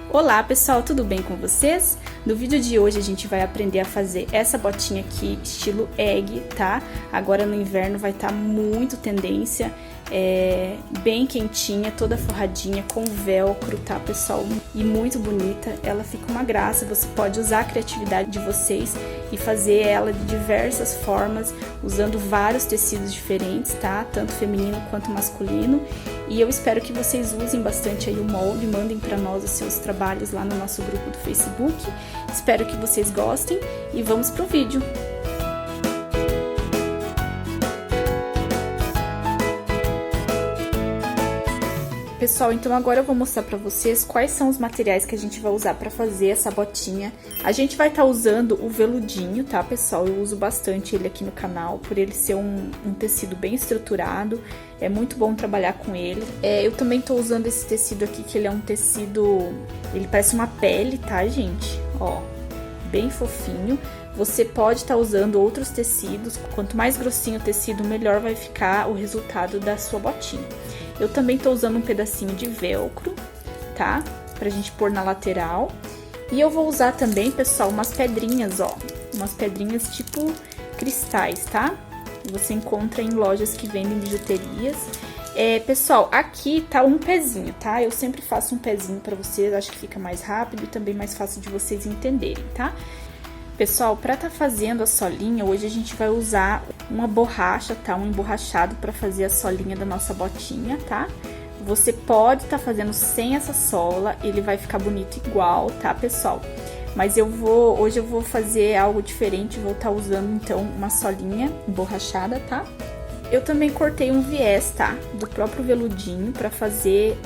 Olá pessoal, tudo bem com vocês? No vídeo de hoje a gente vai aprender a fazer essa botinha aqui, estilo egg, tá? Agora no inverno vai estar muito tendência, bem quentinha, toda forradinha, com velcro, tá pessoal? E muito bonita, ela fica uma graça, você pode usar a criatividade de vocês e fazer ela de diversas formas, usando vários tecidos diferentes, tá? Tanto feminino quanto masculino. E eu espero que vocês usem bastante aí o molde, mandem para nós os seus trabalhos lá no nosso grupo do Facebook. Espero que vocês gostem e vamos pro vídeo. Pessoal, então agora eu vou mostrar pra vocês quais são os materiais que a gente vai usar pra fazer essa botinha. A gente vai estar usando o veludinho, tá, pessoal? Eu uso bastante ele aqui no canal, por ele ser um tecido bem estruturado. É muito bom trabalhar com ele. Eu também tô usando esse tecido aqui, que ele é um tecido... Ele parece uma pele, tá, gente? Ó, bem fofinho. Você pode estar usando outros tecidos. Quanto mais grossinho o tecido, melhor vai ficar o resultado da sua botinha. Eu também tô usando um pedacinho de velcro, tá? Pra gente pôr na lateral. E eu vou usar também, pessoal, umas pedrinhas, ó. Umas pedrinhas tipo cristais, tá? Você encontra em lojas que vendem bijuterias. Pessoal, aqui tá um pezinho, tá? Eu sempre faço um pezinho pra vocês, acho que fica mais rápido e também mais fácil de vocês entenderem, tá? Pessoal, para tá fazendo a solinha, hoje a gente vai usar uma borracha, tá? Um emborrachado para fazer a solinha da nossa botinha, tá? Você pode tá fazendo sem essa sola, ele vai ficar bonito igual, tá, pessoal? Mas hoje eu vou fazer algo diferente, vou tá usando então uma solinha emborrachada, tá? Eu também cortei um viés, tá? Do próprio veludinho para fazer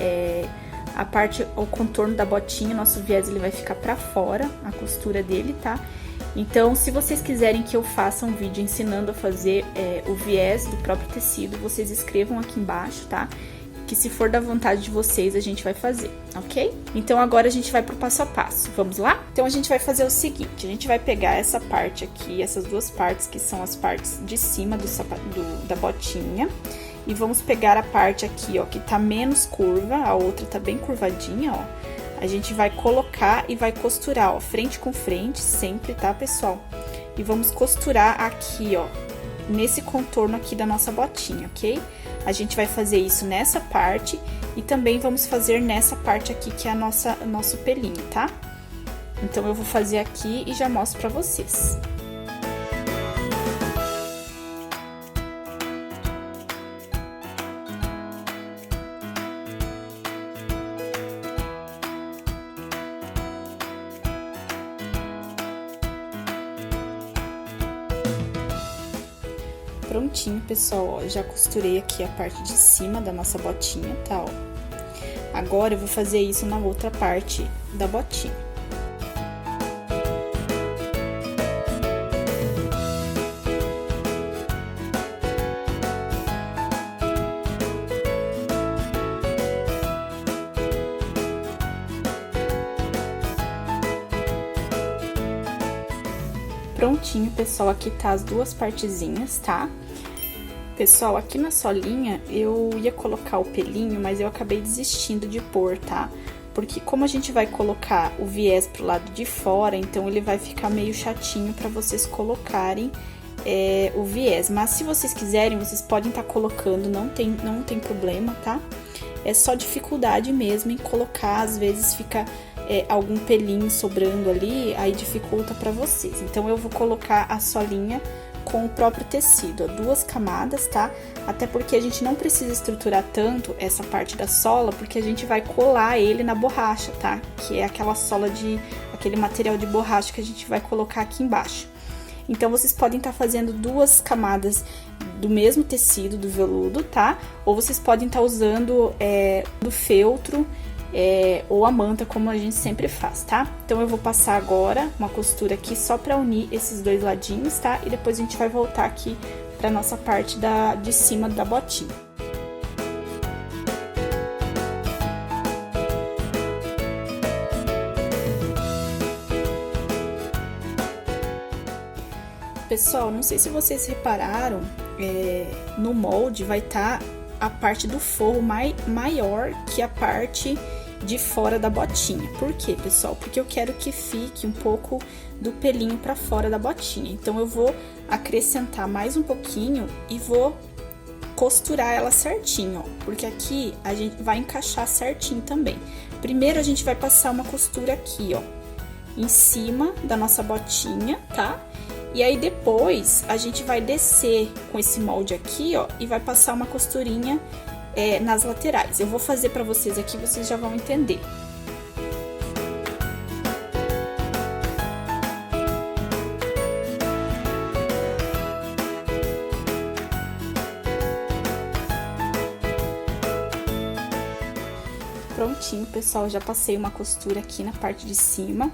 a parte, o contorno da botinha. Nosso viés ele vai ficar para fora, a costura dele, tá? Então, se vocês quiserem que eu faça um vídeo ensinando a fazer o viés do próprio tecido, vocês escrevam aqui embaixo, tá? Que se for da vontade de vocês, a gente vai fazer, ok? Então, agora a gente vai pro passo a passo. Vamos lá? Então, a gente vai fazer o seguinte, a gente vai pegar essa parte aqui, essas duas partes que são as partes de cima da botinha, e vamos pegar a parte aqui, ó, que tá menos curva, a outra tá bem curvadinha, ó. A gente vai colocar e vai costurar, ó, frente com frente, sempre, tá, pessoal? E vamos costurar aqui, ó, nesse contorno aqui da nossa botinha, ok? A gente vai fazer isso nessa parte e também vamos fazer nessa parte aqui, que é o nosso pelinho, tá? Então, eu vou fazer aqui e já mostro pra vocês. Prontinho, pessoal, ó, já costurei aqui a parte de cima da nossa botinha, tá, ó. Agora eu vou fazer isso na outra parte da botinha. Prontinho, pessoal, aqui tá as duas partezinhas, tá? Pessoal, aqui na solinha eu ia colocar o pelinho, mas eu acabei desistindo de pôr, tá? Porque como a gente vai colocar o viés pro lado de fora, então ele vai ficar meio chatinho pra vocês colocarem o viés. Mas se vocês quiserem, vocês podem estar colocando, não tem problema, tá? É só dificuldade mesmo em colocar, às vezes fica... algum pelinho sobrando ali, aí dificulta pra vocês. Então, eu vou colocar a solinha com o próprio tecido, ó, duas camadas, tá? Até porque a gente não precisa estruturar tanto essa parte da sola, porque a gente vai colar ele na borracha, tá? Que é aquela sola aquele material de borracha que a gente vai colocar aqui embaixo. Então, vocês podem estar fazendo duas camadas do mesmo tecido, do veludo, tá? Ou vocês podem estar usando do feltro, ou a manta, como a gente sempre faz, tá? Então, eu vou passar agora uma costura aqui só pra unir esses dois ladinhos, tá? E depois a gente vai voltar aqui pra nossa parte de cima da botinha. Pessoal, não sei se vocês repararam, no molde vai estar a parte do forro maior que a parte de fora da botinha. Por quê, pessoal? Porque eu quero que fique um pouco do pelinho pra fora da botinha. Então, eu vou acrescentar mais um pouquinho e vou costurar ela certinho, ó. Porque aqui a gente vai encaixar certinho também. Primeiro, a gente vai passar uma costura aqui, ó, em cima da nossa botinha, tá? E aí, depois, a gente vai descer com esse molde aqui, ó, e vai passar uma costurinha nas laterais. Eu vou fazer pra vocês aqui, vocês já vão entender. Prontinho, pessoal, já passei uma costura aqui na parte de cima.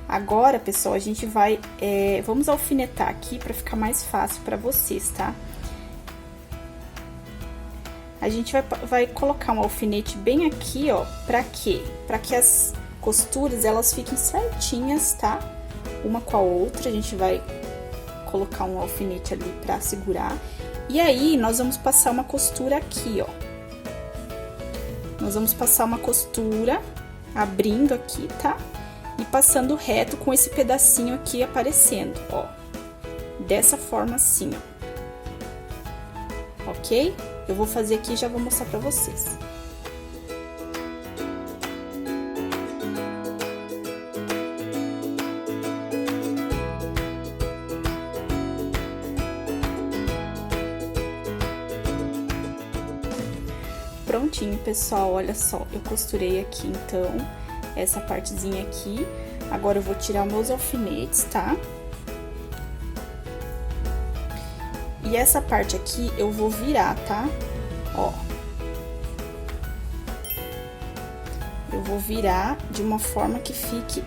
Agora, pessoal, a gente vai, vamos alfinetar aqui pra ficar mais fácil pra vocês, tá? A gente vai colocar um alfinete bem aqui, ó, pra quê? Pra que as costuras, elas fiquem certinhas, tá? Uma com a outra, a gente vai colocar um alfinete ali pra segurar. E aí, nós vamos passar uma costura aqui, ó. Nós vamos passar uma costura, abrindo aqui, tá? E passando reto com esse pedacinho aqui aparecendo, ó. Dessa forma assim, ó. Ok? Eu vou fazer aqui e já vou mostrar pra vocês. Prontinho, pessoal, olha só, eu costurei aqui, então, essa partezinha aqui. Agora, eu vou tirar meus alfinetes, tá? E essa parte aqui, eu vou virar, tá? Ó. Eu vou virar de uma forma que fique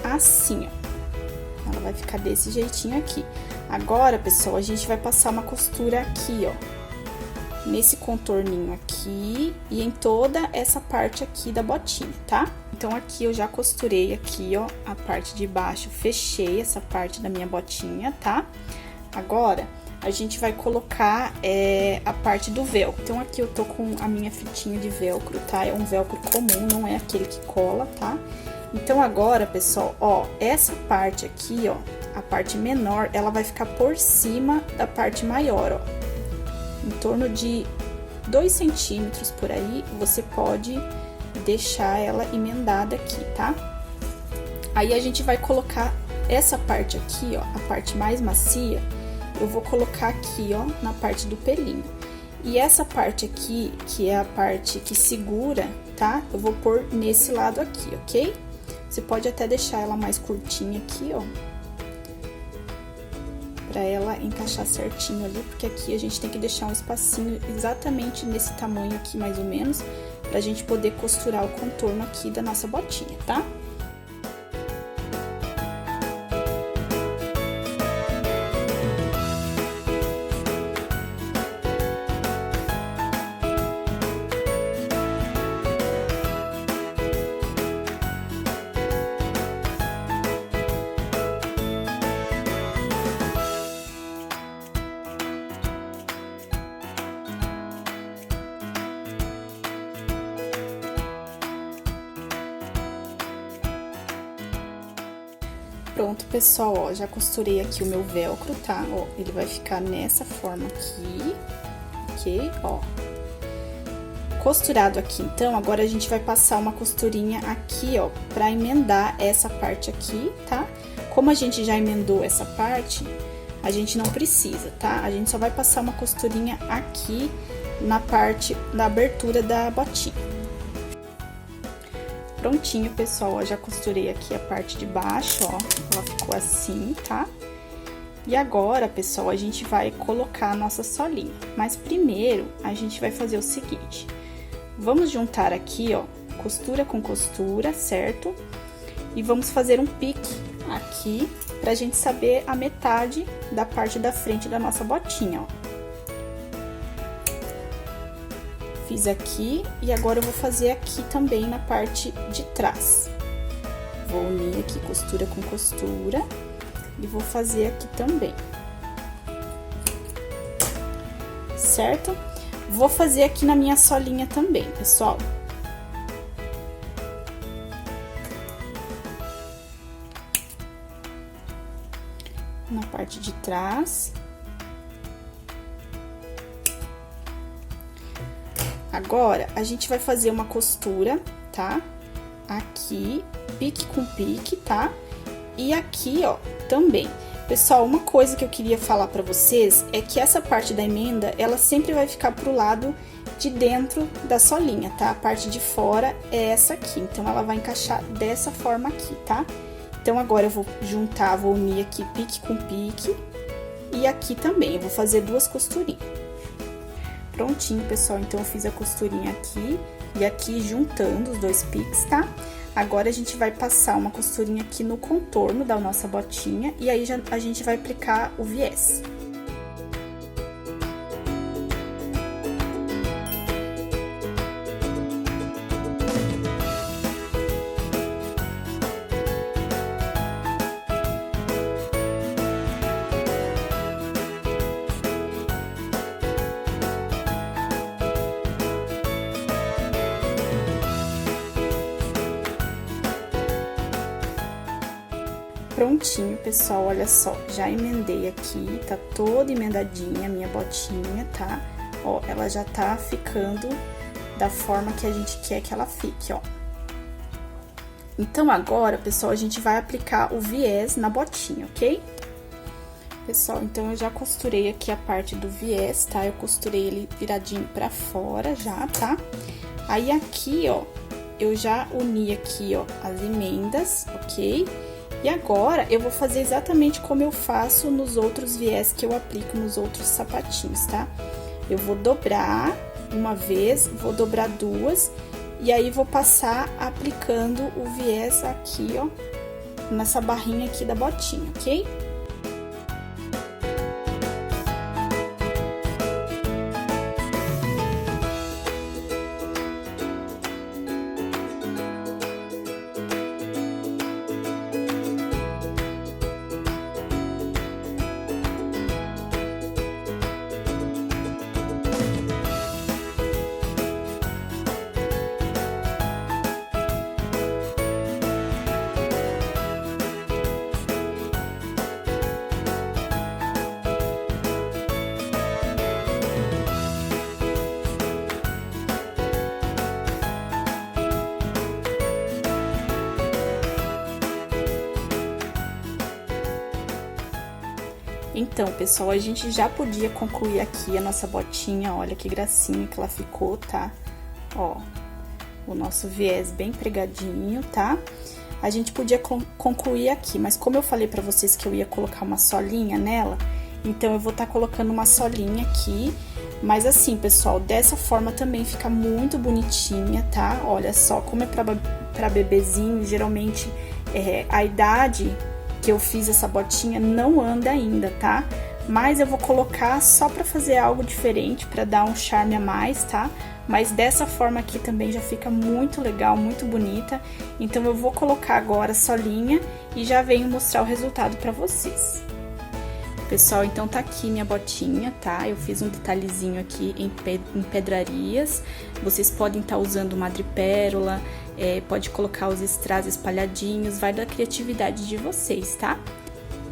assim, ó. Ela vai ficar desse jeitinho aqui. Agora, pessoal, a gente vai passar uma costura aqui, ó. Nesse contorninho aqui e em toda essa parte aqui da botinha, tá? Então, aqui eu já costurei aqui, ó, a parte de baixo, fechei essa parte da minha botinha, tá? Agora, a gente vai colocar a parte do velcro. Então, aqui eu tô com a minha fitinha de velcro, tá? É um velcro comum, não é aquele que cola, tá? Então, agora, pessoal, ó, essa parte aqui, ó, a parte menor, ela vai ficar por cima da parte maior, ó. Em torno de 2 centímetros por aí, você pode deixar ela emendada aqui, tá? Aí, a gente vai colocar essa parte aqui, ó, a parte mais macia, eu vou colocar aqui, ó, na parte do pelinho. E essa parte aqui, que é a parte que segura, tá? Eu vou pôr nesse lado aqui, ok? Você pode até deixar ela mais curtinha aqui, ó. Pra ela encaixar certinho ali, porque aqui a gente tem que deixar um espacinho exatamente nesse tamanho aqui, mais ou menos, pra gente poder costurar o contorno aqui da nossa botinha, tá? Pronto, pessoal, ó, já costurei aqui o meu velcro, tá? Ó, ele vai ficar nessa forma aqui, ok? Ó. Costurado aqui, então, agora a gente vai passar uma costurinha aqui, ó, pra emendar essa parte aqui, tá? Como a gente já emendou essa parte, a gente não precisa, tá? A gente só vai passar uma costurinha aqui na parte da abertura da botinha. Prontinho, pessoal, ó, já costurei aqui a parte de baixo, ó, ela ficou assim, tá? E agora, pessoal, a gente vai colocar a nossa solinha. Mas primeiro, a gente vai fazer o seguinte, vamos juntar aqui, ó, costura com costura, certo? E vamos fazer um pique aqui, pra gente saber a metade da parte da frente da nossa botinha, ó. Fiz aqui e agora eu vou fazer aqui também na parte de trás. Vou unir aqui costura com costura e vou fazer aqui também. Certo? Vou fazer aqui na minha solinha também, pessoal. na parte de trás. Agora, a gente vai fazer uma costura, tá? Aqui, pique com pique, tá? E aqui, ó, também. Pessoal, uma coisa que eu queria falar pra vocês é que essa parte da emenda, ela sempre vai ficar pro lado de dentro da solinha, tá? A parte de fora é essa aqui, então ela vai encaixar dessa forma aqui, tá? Então, agora eu vou juntar, vou unir aqui pique com pique e aqui também, eu vou fazer 2 costurinhas. Prontinho, pessoal, então eu fiz a costurinha aqui e aqui juntando os 2 piques, tá? Agora, a gente vai passar uma costurinha aqui no contorno da nossa botinha e aí a gente vai aplicar o viés. Prontinho, pessoal, olha só, já emendei aqui, tá toda emendadinha a minha botinha, tá? Ó, ela já tá ficando da forma que a gente quer que ela fique, ó. Então, agora, pessoal, a gente vai aplicar o viés na botinha, ok? Pessoal, então, eu já costurei aqui a parte do viés, tá? Eu costurei ele viradinho pra fora já, tá? Aí, aqui, ó, eu já uni aqui, ó, as emendas, ok? E agora, eu vou fazer exatamente como eu faço nos outros viés que eu aplico nos outros sapatinhos, tá? Eu vou dobrar uma vez, vou dobrar 2, e aí vou passar aplicando o viés aqui, ó, nessa barrinha aqui da botinha, ok? Então, pessoal, a gente já podia concluir aqui a nossa botinha, olha que gracinha que ela ficou, tá? Ó, o nosso viés bem pregadinho, tá? A gente podia concluir aqui, mas como eu falei pra vocês que eu ia colocar uma solinha nela, então eu vou tá colocando uma solinha aqui, mas assim, pessoal, dessa forma também fica muito bonitinha, tá? Olha só, como é pra bebezinho, geralmente a idade que eu fiz essa botinha não anda ainda, tá? Mas eu vou colocar só pra fazer algo diferente, pra dar um charme a mais, tá? Mas dessa forma aqui também já fica muito legal, muito bonita. Então, eu vou colocar agora a solinha e já venho mostrar o resultado pra vocês. Pessoal, então tá aqui minha botinha, tá? Eu fiz um detalhezinho aqui em pedrarias. Vocês podem estar usando madrepérola, pode colocar os strass espalhadinhos, vai da criatividade de vocês, tá?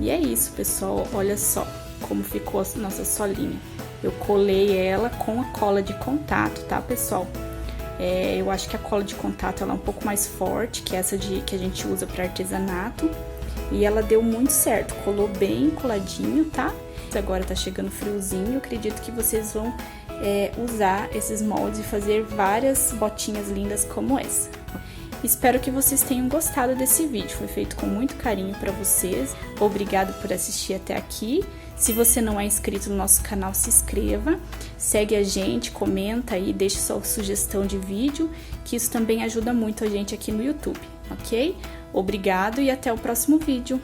E é isso, pessoal, olha só como ficou a nossa solinha. Eu colei ela com a cola de contato, tá, pessoal? Eu acho que a cola de contato ela é um pouco mais forte que essa que a gente usa para artesanato. E ela deu muito certo, colou bem coladinho, tá? Agora tá chegando friozinho, acredito que vocês vão usar esses moldes e fazer várias botinhas lindas como essa. Espero que vocês tenham gostado desse vídeo, foi feito com muito carinho pra vocês. Obrigado por assistir até aqui. Se você não é inscrito no nosso canal, se inscreva, segue a gente, comenta aí, deixe sua sugestão de vídeo, que isso também ajuda muito a gente aqui no YouTube, ok? Obrigado e até o próximo vídeo.